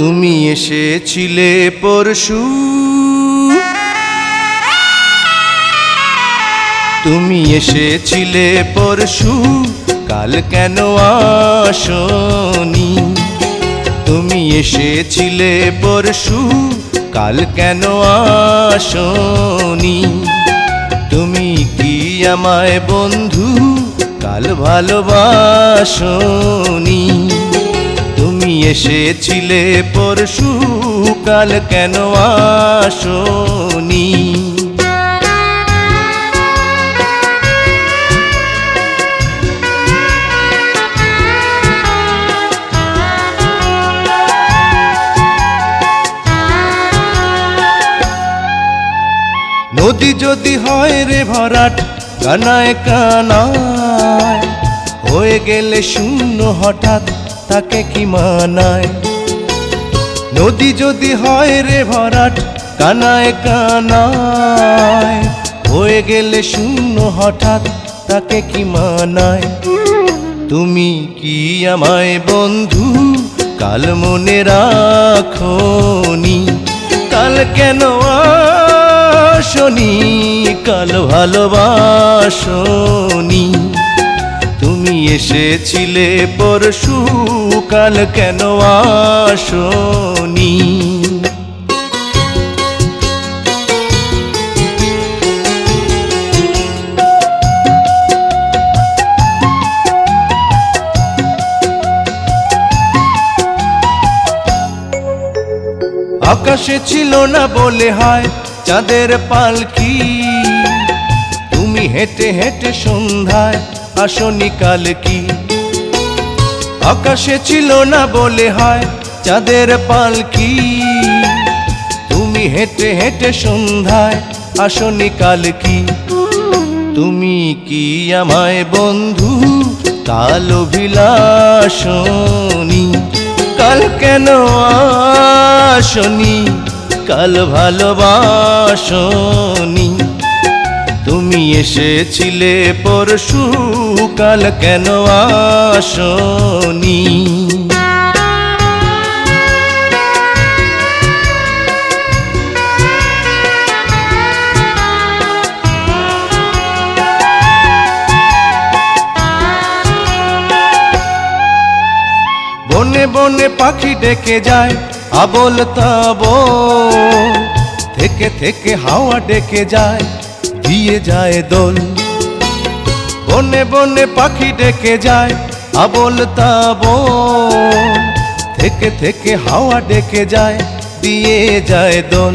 তুমি এসেছিলে পরশু, তুমি এসেছিলে পরশু, কাল কেন আসনি? তুমি এসেছিলে পরশু, কাল কেন আসনি? তুমি কি আমায় বন্ধু কাল ভালোবাসনি? তুমি এসেছিলে পরশু, কাল কেন আসনি? নদী যদি হয় রে ভরাট কানায় কানায়, হয়ে গেলে শূন্য হঠাৎ তাকে কি মানায়? নদী যদি হয় রে ভরাট কানায় কানায়, হয়ে গেলে শূন্য হঠাৎ তাকে কি মানায়? তুমি কি আমায় বন্ধু কাল মনে রাখোনি? কাল কেন আসনি? কাল ভালোবাসনি? তুমি এসেছিলে পরশু, কাল কেন আসনি? আকাশে ছিল না বলে হয় চাঁদের পালকি, তুমি হেঁটে হেঁটে সন্ধ্যায় আসনি কাল কি? আকাশে ছিল না বলে হয় চাঁদের পালকি, তুমি হেঁটে হেঁটে সন্ধ্যায় আসনি কাল কি? তুমি কি আমায় বন্ধু কাল অভিলাষনি? কাল কেন আসনি? কাল ভালোবাসনি? তুমি এসেছিলে পরশু, কাল কেন আসনি? বনে বনে পাখি ডেকে যায় আবোল তাবোল, থেকে থেকে হাওয়া ডেকে যায় দিয়ে যায় দোল। বনে বনে পাখি ডেকে যায় আবোল তাবোল, থেকে থেকে হাওয়া ডেকে যায় দিয়ে যায় দোল।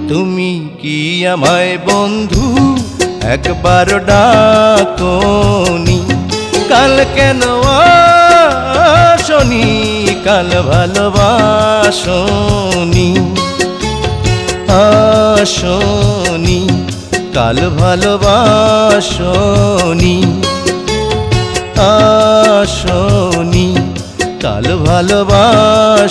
তুমি কি আমায় বন্ধু একবার ডাকনি? কাল কেন আসনি? কাল ভালোবাসনি? আসনি? কাল ভালোবাসনি? আসনি? কাল ভালোবাসনি?